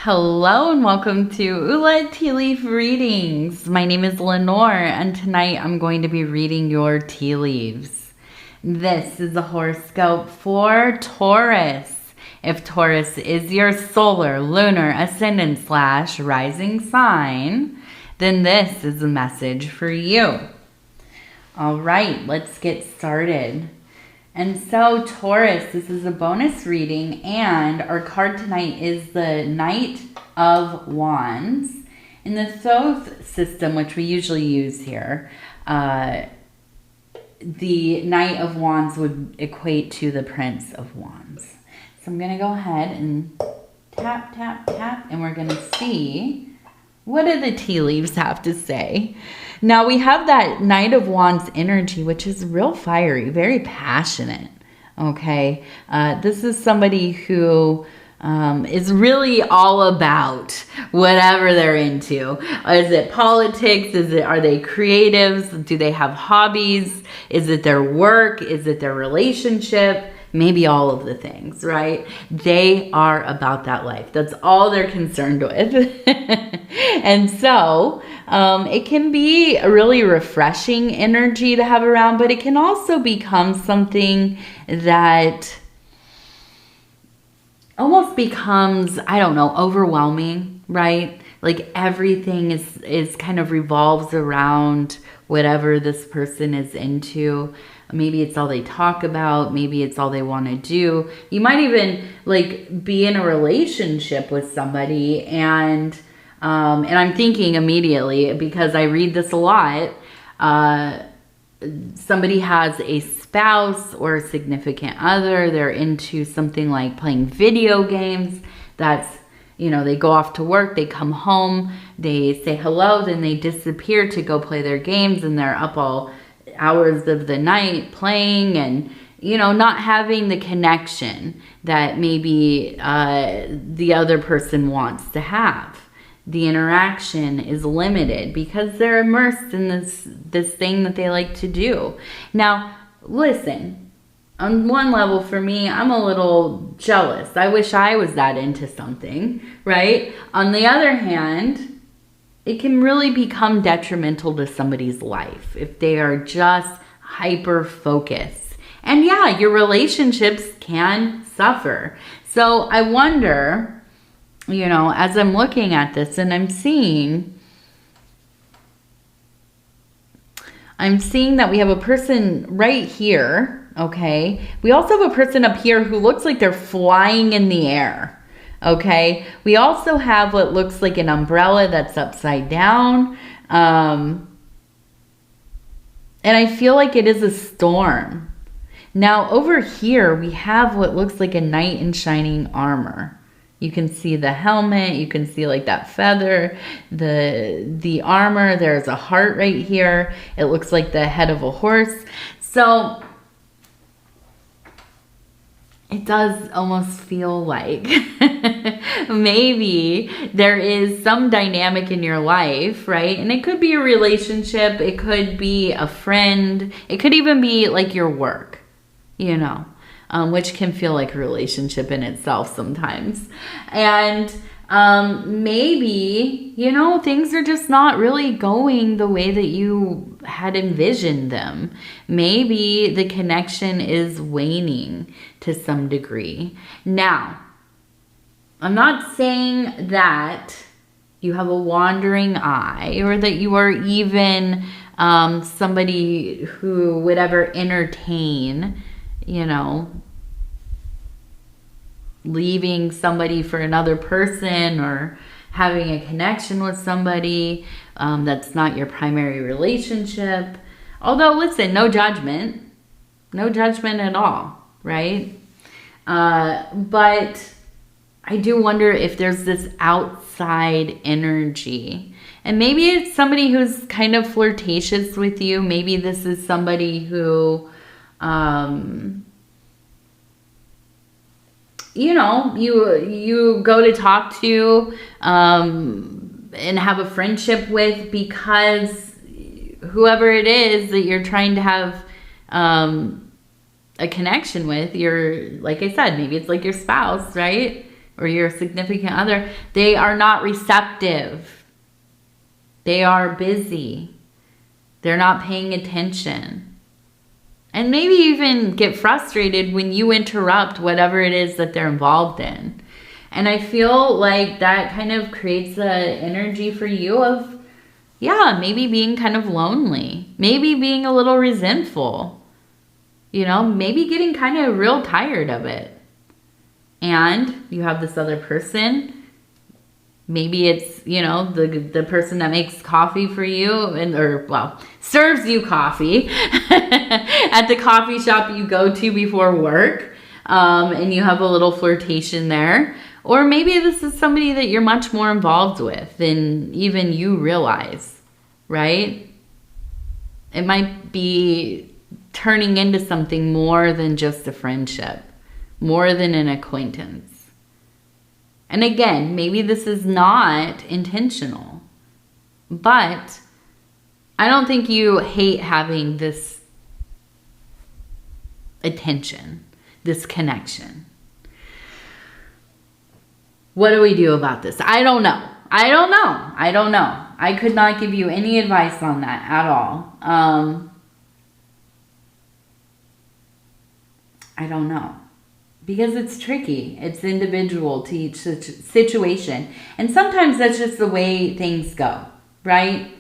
Hello and welcome to Ula Tea Leaf Readings. My name is Lenor and tonight I'm going to be reading your tea leaves. This is a horoscope for Taurus. If Taurus is your solar, lunar, ascendant / rising sign, then this is a message for you. All right, let's get started. And so Taurus, this is a bonus reading, and our card tonight is the Knight of Wands. In the Thoth system, which we usually use here, the Knight of Wands would equate to the Prince of Wands. So I'm going to go ahead and tap, tap, tap, and we're going to see what do the tea leaves have to say. Now we have that Knight of Wands energy, which is real fiery, very passionate. Okay, this is somebody who is really all about whatever they're into. Is it politics? Are they creatives? Do they have hobbies? Is it their work? Is it their relationship? Maybe all of the things, right? They are about that life. That's all they're concerned with. And so it can be a really refreshing energy to have around, but it can also become something that almost becomes, I don't know, overwhelming, right? Like everything is kind of revolves around whatever this person is into. Maybe it's all they talk about. Maybe it's all they want to do. You might even like be in a relationship with somebody and I'm thinking immediately, because I read this a lot, somebody has a spouse or a significant other. They're into something like playing video games. That's, they go off to work, they come home, they say hello, then they disappear to go play their games, and they're up all hours of the night playing and, not having the connection that maybe the other person wants to have. The interaction is limited because they're immersed in this thing that they like to do. Now, listen, on one level for me, I'm a little jealous. I wish I was that into something, right? On the other hand, it can really become detrimental to somebody's life if they are just hyper focused. And yeah, your relationships can suffer. So I wonder, as I'm looking at this and I'm seeing that we have a person right here, okay? We also have a person up here who looks like they're flying in the air, okay? We also have what looks like an umbrella that's upside down. And I feel like it is a storm. Now over here, we have what looks like a knight in shining armor. You can see the helmet, you can see like that feather, the armor, there's a heart right here. It looks like the head of a horse. So it does almost feel like maybe there is some dynamic in your life, right? And it could be a relationship, it could be a friend, it could even be like your work, which can feel like a relationship in itself sometimes. And maybe, things are just not really going the way that you had envisioned them. Maybe the connection is waning to some degree. Now, I'm not saying that you have a wandering eye or that you are even somebody who would ever entertain, leaving somebody for another person or having a connection with somebody that's not your primary relationship. Although, listen, no judgment at all, right? But I do wonder if there's this outside energy. And maybe it's somebody who's kind of flirtatious with you. Maybe this is somebody who you go to talk to and have a friendship with, because whoever it is that you're trying to have a connection with, like I said, maybe it's like your spouse, right? or your significant other, they are not receptive. They are busy. They're not paying attention. And maybe even get frustrated when you interrupt whatever it is that they're involved in. And I feel like that kind of creates the energy for you of, yeah, maybe being kind of lonely. Maybe being a little resentful. You know, maybe getting kind of real tired of it. And you have this other person. Maybe it's, you know, the person that makes coffee for you or serves you coffee at the coffee shop you go to before work. And you have a little flirtation there. Or maybe this is somebody that you're much more involved with than even you realize, right? It might be turning into something more than just a friendship, more than an acquaintance. And again, maybe this is not intentional, but I don't think you hate having this attention, this connection. What do we do about this? I don't know. I could not give you any advice on that at all. I don't know. Because it's tricky. It's individual to each situation. And sometimes that's just the way things go, right?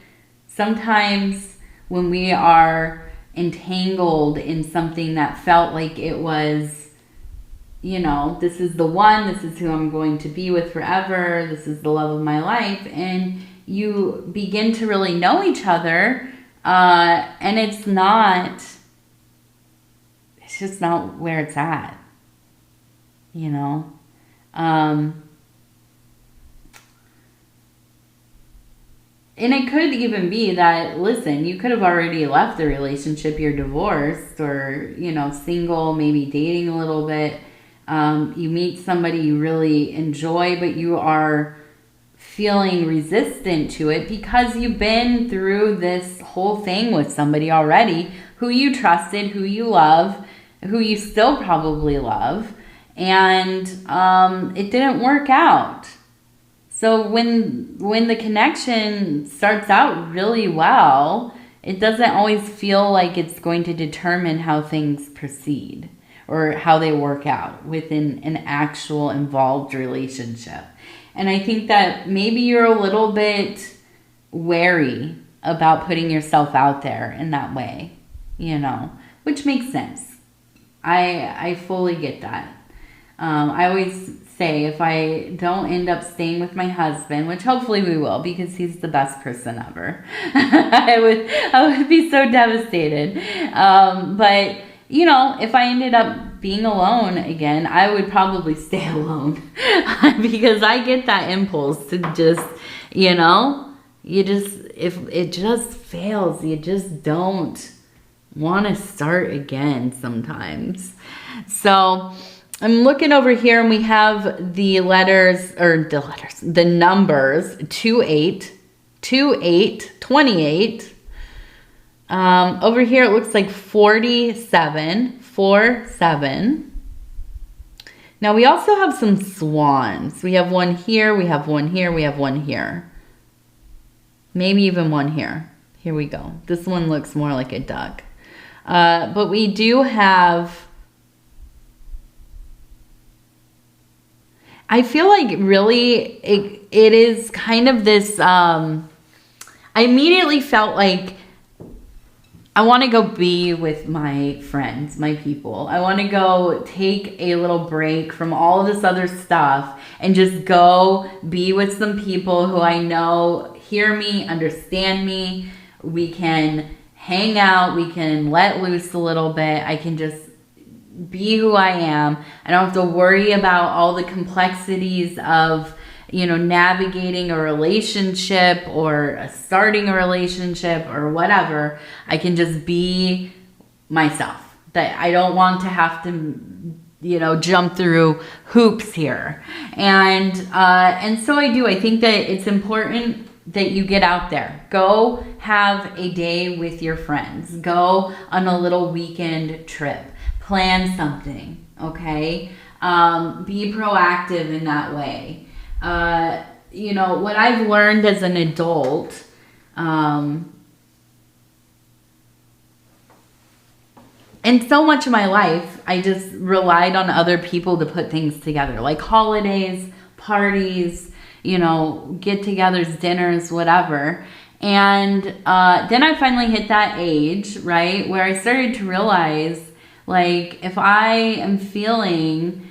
Sometimes when we are entangled in something that felt like it was, you know, this is the one, this is who I'm going to be with forever, this is the love of my life, and you begin to really know each other, and it's just not where it's at, you know. And it could even be that, listen, you could have already left the relationship, you're divorced, or, you know, single, maybe dating a little bit. You meet somebody you really enjoy, but you are feeling resistant to it because you've been through this whole thing with somebody already who you trusted, who you love, who you still probably love, and it didn't work out. So when the connection starts out really well, it doesn't always feel like it's going to determine how things proceed or how they work out within an actual involved relationship. And I think that maybe you're a little bit wary about putting yourself out there in that way, you know, which makes sense. I fully get that. I always say if I don't end up staying with my husband, which hopefully we will because he's the best person ever, I would be so devastated. But you know, if I ended up being alone again, I would probably stay alone because I get that impulse to just, you know, if it just fails, you just don't want to start again sometimes. So I'm looking over here and we have the numbers 28, 28, 28. Over here it looks like 47, 47. Now we also have some swans. We have one here, we have one here, we have one here. Maybe even one here. Here we go. This one looks more like a duck. But we do have, I feel like really it is kind of this, I immediately felt like I want to go be with my friends, my people. I want to go take a little break from all this other stuff and just go be with some people who I know hear me, understand me. We can hang out. We can let loose a little bit. I can just be who I am. I don't have to worry about all the complexities of, you know, navigating a relationship or starting a relationship or whatever. I can just be myself. That I don't want to have to, you know, jump through hoops here. And so I do. I think that it's important that you get out there. Go have a day with your friends. Go on a little weekend trip. Plan something, okay? Be proactive in that way. You know, what I've learned as an adult, in so much of my life, I just relied on other people to put things together, like holidays, parties, you know, get-togethers, dinners, whatever. And then I finally hit that age, right, where I started to realize, like, if I am feeling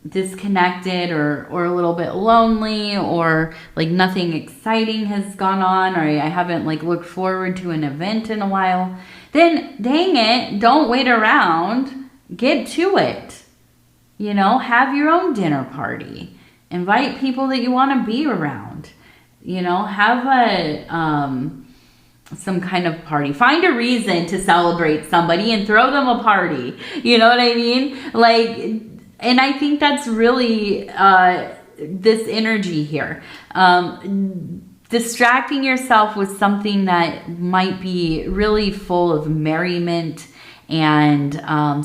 disconnected or a little bit lonely, or like nothing exciting has gone on, or I haven't like looked forward to an event in a while, then dang it, don't wait around. Get to it. You know, have your own dinner party. Invite people that you want to be around. You know, have a some kind of party. Find a reason to celebrate somebody and throw them a party. You know what I mean? Like, and I think that's really this energy here. Distracting yourself with something that might be really full of merriment and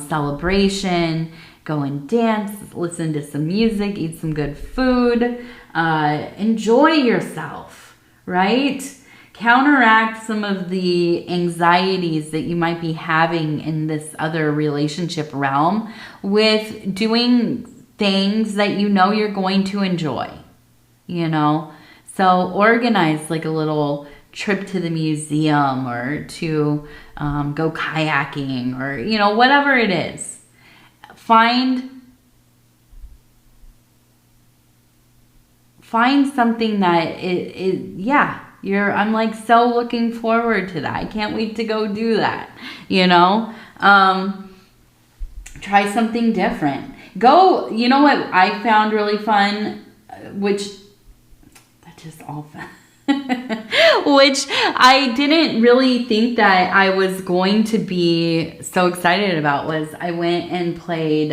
celebration. Go and dance, listen to some music, eat some good food, enjoy yourself, right? Counteract some of the anxieties that you might be having in this other relationship realm with doing things that you know you're going to enjoy, you know? So organize like a little trip to the museum, or to go kayaking, or, you know, whatever it is. Find something that yeah, I'm like so looking forward to that. I can't wait to go do that, you know? Try something different. Go, you know what I found really fun, which just all fun. Which I didn't really think that I was going to be so excited about, was I went and played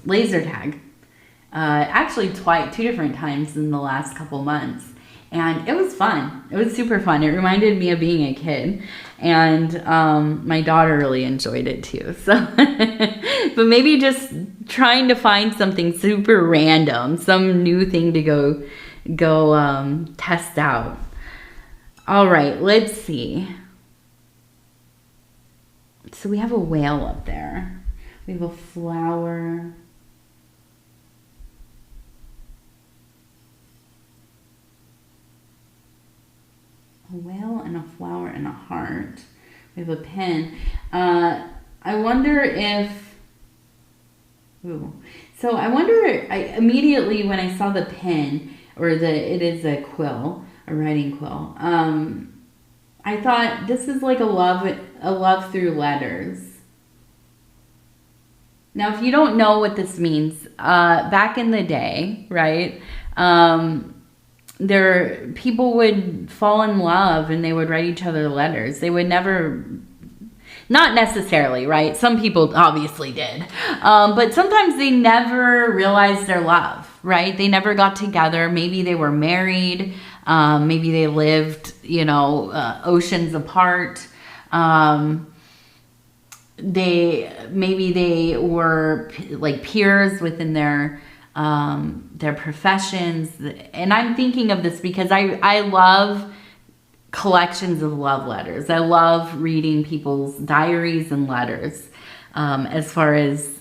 laser tag. Actually two different times in the last couple months. And it was fun. It was super fun. It reminded me of being a kid. And my daughter really enjoyed it too. So, but maybe just trying to find something super random, some new thing to go test out. All right, let's see. So we have a whale up there. We have a flower. A whale and a flower and a heart. We have a pen. I wonder if... Ooh. So I wonder, immediately when I saw the pen, or it is a quill, a writing quill, I thought this is like a love through letters. Now, if you don't know what this means, back in the day, right, people would fall in love and they would write each other letters. They would never, not necessarily, right? Some people obviously did. But sometimes they never realized their love, right? They never got together. Maybe they were married. Maybe they lived, you know, oceans apart. Maybe they were like peers within their professions. And I'm thinking of this because I love collections of love letters. I love reading people's diaries and letters, as far as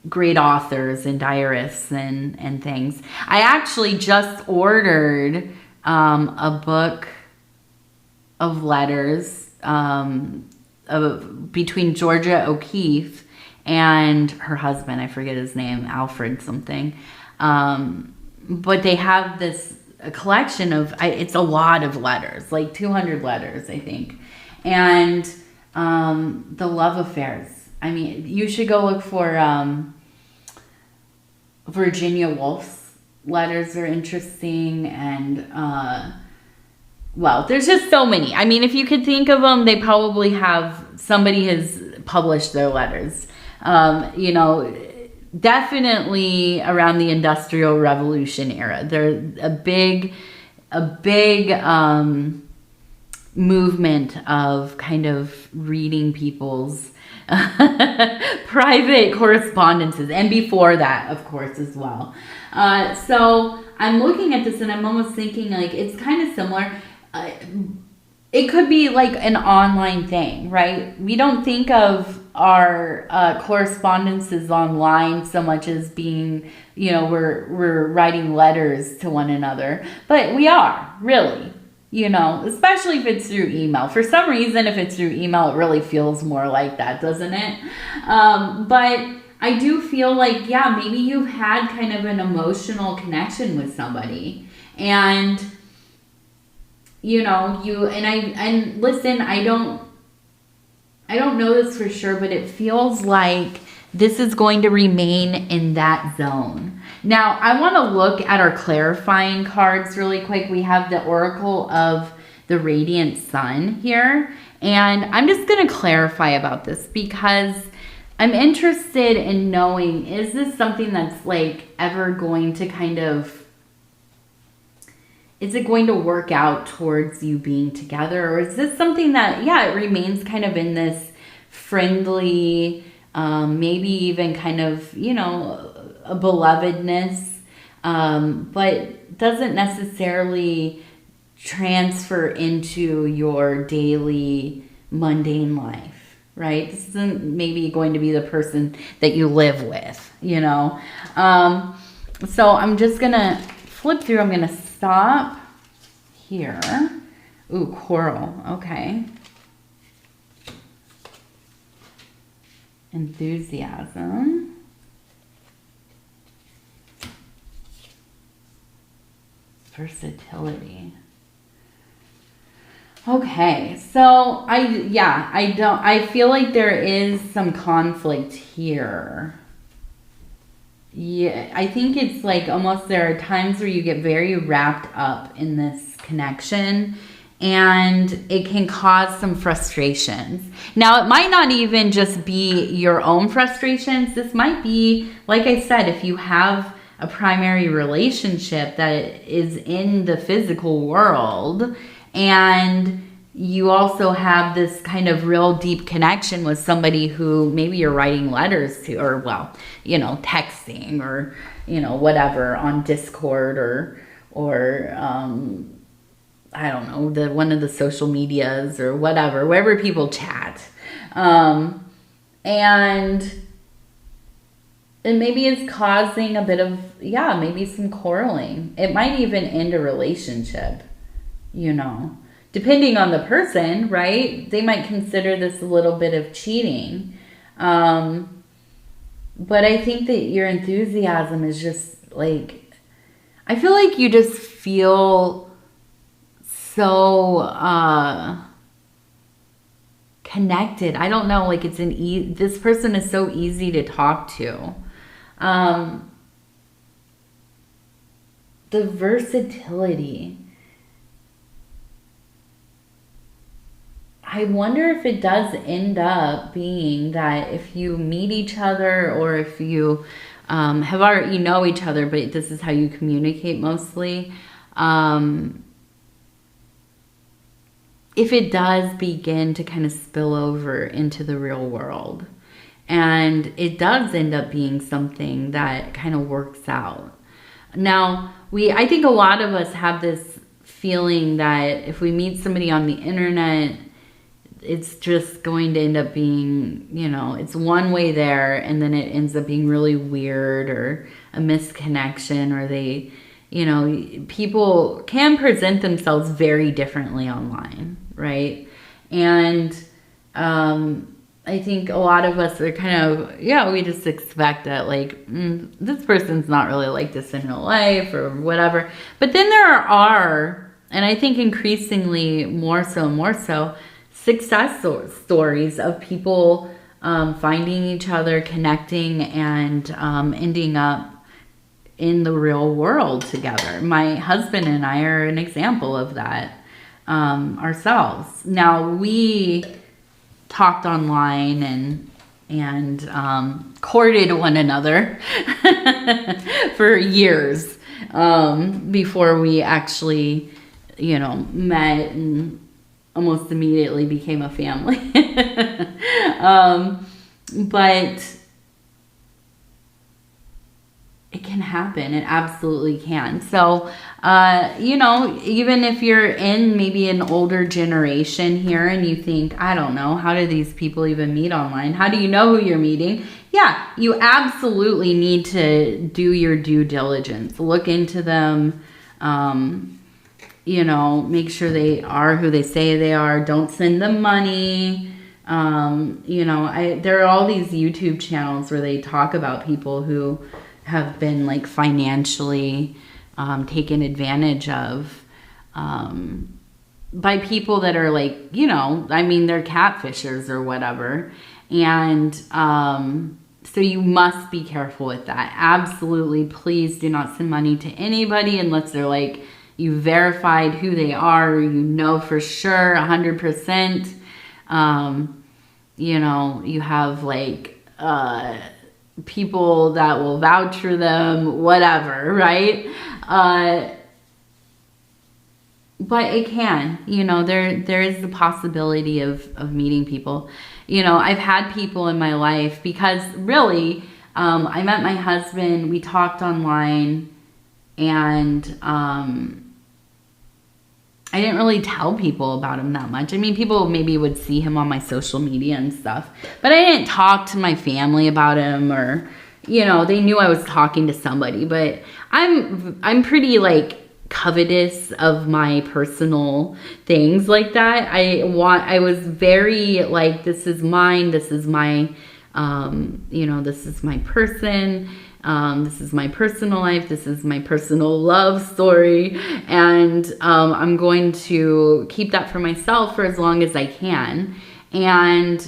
great authors and diarists and things. I actually just ordered a book of letters between Georgia O'Keeffe and her husband. I forget his name, Alfred something. But they have a collection of, it's a lot of letters, like 200 letters, I think. And the love affairs. I mean, you should go look for Virginia Woolf's letters are interesting. And, well, there's just so many. I mean, if you could think of them, they probably have, somebody has published their letters. You know, definitely around the Industrial Revolution era. They're a big movement of kind of reading people's private correspondences, and before that, of course, as well. So I'm looking at this and I'm almost thinking like it's kind of similar. It could be like an online thing, right? We don't think of our correspondences online so much as being, we're writing letters to one another, but we are really, especially if it's through email. For some reason, if it's through email, it really feels more like that, doesn't it? But I do feel like, yeah, maybe you've had kind of an emotional connection with somebody, and listen, I don't know this for sure, but it feels like this is going to remain in that zone. Now, I want to look at our clarifying cards really quick. We have the Oracle of the Radiant Sun here, and I'm just going to clarify about this because I'm interested in knowing, is this something that's like ever going to is it going to work out towards you being together? Or is this something that, it remains kind of in this friendly, maybe even kind of, a belovedness, but doesn't necessarily transfer into your daily mundane life, right? This isn't maybe going to be the person that you live with, So I'm just going to flip through. I'm going to stop here. Ooh, coral. Okay. Enthusiasm. Versatility. Okay, so I feel like there is some conflict here. Yeah, I think it's like almost there are times where you get very wrapped up in this connection and it can cause some frustrations. Now, it might not even just be your own frustrations. This might be, like I said, if you have a primary relationship that is in the physical world and you also have this kind of real deep connection with somebody who maybe you're writing letters to, or texting or, whatever on Discord or I don't know, one of the social medias or whatever, wherever people chat. And maybe it's causing a bit of, maybe some quarreling. It might even end a relationship, depending on the person, right? They might consider this a little bit of cheating. But I think that your enthusiasm is just like, I feel like you just feel so connected. I don't know, like it's this person is so easy to talk to. The versatility. I wonder if it does end up being that if you meet each other or if you have already know each other, but this is how you communicate mostly. If it does begin to kind of spill over into the real world and it does end up being something that kind of works out. Now, I think a lot of us have this feeling that if we meet somebody on the internet, it's just going to end up being, it's one way there and then it ends up being really weird or a misconnection, or they, people can present themselves very differently online, right? And I think a lot of us are kind of, we just expect that like, this person's not really like this in real life or whatever. But then there are, and I think increasingly more so, success stories of people finding each other, connecting, and ending up in the real world together. My husband and I are an example of that ourselves. Now, we talked online and courted one another for years before we actually, met and almost immediately became a family. But it can happen. It absolutely can. So, you know, even if you're in maybe an older generation here and you think, I don't know, how do these people even meet online? How do you know who you're meeting? Yeah, you absolutely need to do your due diligence. Look into them, you know, make sure they are who they say they are. Don't send them money. You know, there are all these YouTube channels where they talk about people who have been like financially taken advantage of by people that are like, you know, I mean, they're catfishers or whatever. And so you must be careful with that. Absolutely. Please do not send money to anybody unless they're like, you verified who they are, you know for sure 100%. You know, you have like people that will vouch for them, whatever, right? But it can, you know, there is the possibility of meeting people. You know, I've had people in my life because really, I met my husband, we talked online, and I didn't really tell people about him that much. I mean, people maybe would see him on my social media and stuff, but I didn't talk to my family about him, or, you know, they knew I was talking to somebody. But I'm pretty like covetous of my personal things like that. I was very like, this is mine. This is my, you know, this is my person. This is my personal life. This is my personal love story. And I'm going to keep that for myself for as long as I can. And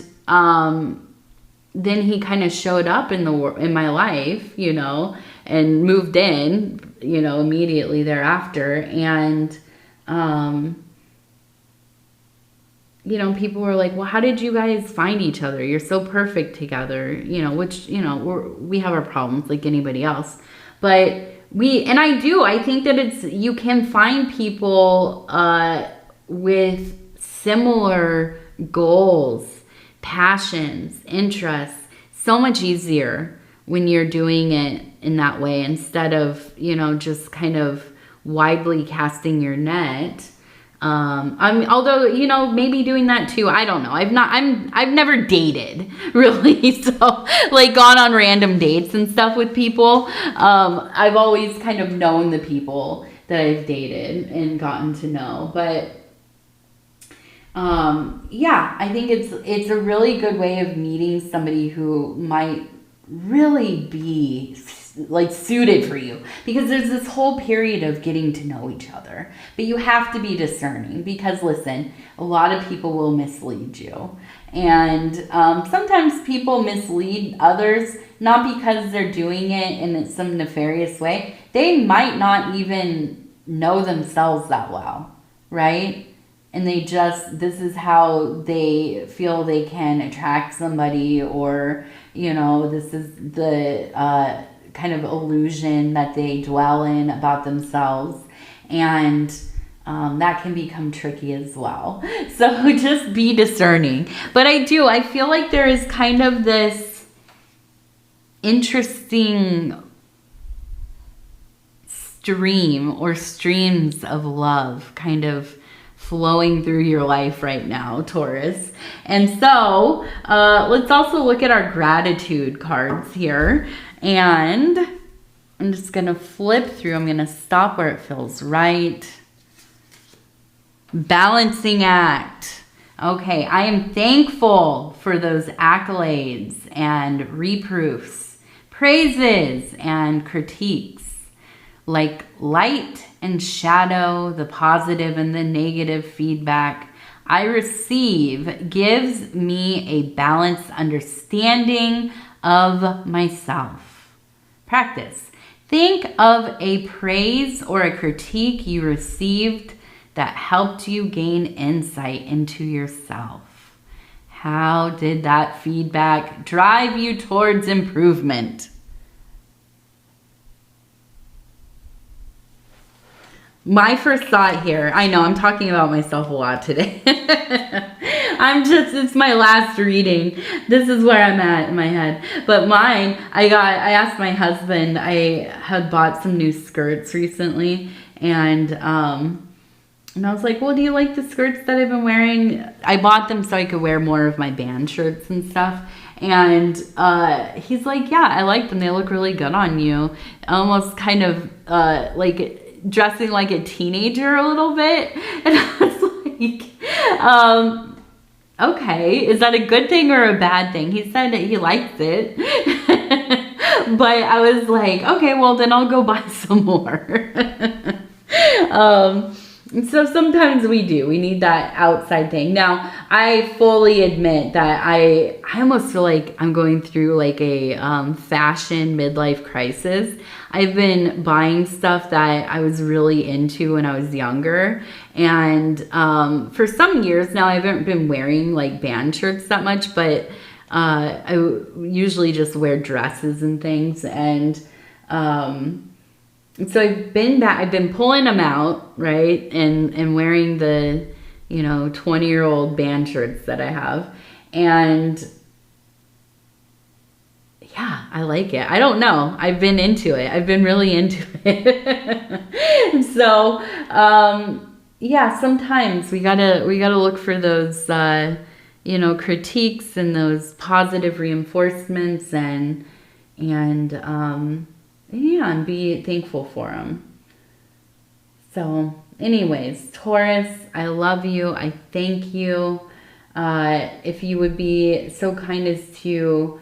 then he kind of showed up in my life, you know, and moved in, you know, immediately thereafter. And you know, people were like, well, how did you guys find each other? You're so perfect together, you know, which, you know, we have our problems like anybody else. But I think that you can find people with similar goals, passions, interests, so much easier when you're doing it in that way, instead of, you know, just kind of widely casting your net. Although, you know, maybe doing that too, I don't know. I've never dated really. So like gone on random dates and stuff with people. I've always kind of known the people that I've dated and gotten to know, but, yeah, I think it's a really good way of meeting somebody who might really be like suited for you, because there's this whole period of getting to know each other, but you have to be discerning, because listen, a lot of people will mislead you, and sometimes people mislead others not because they're doing it in some nefarious way. They might not even know themselves that well, right? And this is how they feel they can attract somebody, or, you know, this is the kind of illusion that they dwell in about themselves. And that can become tricky as well. So just be discerning. But I feel like there is kind of this interesting stream or streams of love kind of flowing through your life right now, Taurus. And so let's also look at our gratitude cards here. And I'm just going to flip through. I'm going to stop where it feels right. Balancing act. Okay, I am thankful for those accolades and reproofs, praises and critiques. Like light and shadow, the positive and the negative feedback I receive gives me a balanced understanding of myself. Practice. Think of a praise or a critique you received that helped you gain insight into yourself. How did that feedback drive you towards improvement? My first thought here, I know I'm talking about myself a lot today. it's my last reading. This is where I'm at in my head. But mine, I asked my husband, I had bought some new skirts recently, and I was like, well, do you like the skirts that I've been wearing? I bought them so I could wear more of my band shirts and stuff. And he's like, yeah, I like them. They look really good on you. Almost kind of like dressing like a teenager a little bit. And I was like, okay, is that a good thing or a bad thing? He said that he liked it. But I was like, okay, well, then I'll go buy some more. So sometimes we need that outside thing. Now, I fully admit that I almost feel like I'm going through like a fashion midlife crisis. I've been buying stuff that I was really into when I was younger. And for some years now, I haven't been wearing like band shirts that much, but I usually just wear dresses and things. And so I've been pulling them out, right? And wearing the, 20-year-old band shirts that I have. And yeah, I like it. I don't know. I've been into it. I've been really into it. So, yeah, sometimes we gotta look for those, critiques and those positive reinforcements and be thankful for them. So anyways, Taurus, I love you. I thank you. If you would be so kind as to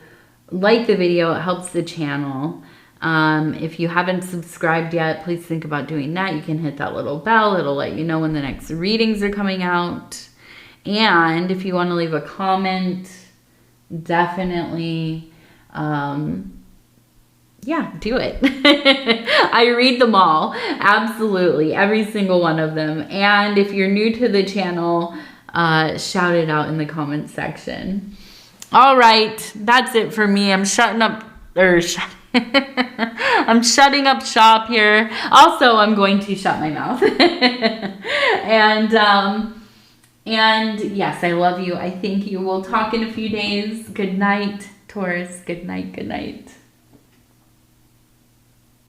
like the video, it helps the channel. If you haven't subscribed yet, please think about doing that. You can hit that little bell. It'll let you know when the next readings are coming out. And if you want to leave a comment, definitely, yeah, do it. I read them all. Absolutely. Every single one of them. And if you're new to the channel, shout it out in the comment section. All right. That's it for me. I'm shutting up, I'm shutting up shop here. Also, I'm going to shut my mouth. And yes, I love you. I thank you. We'll talk in a few days. Good night, Taurus. Good night. Good night.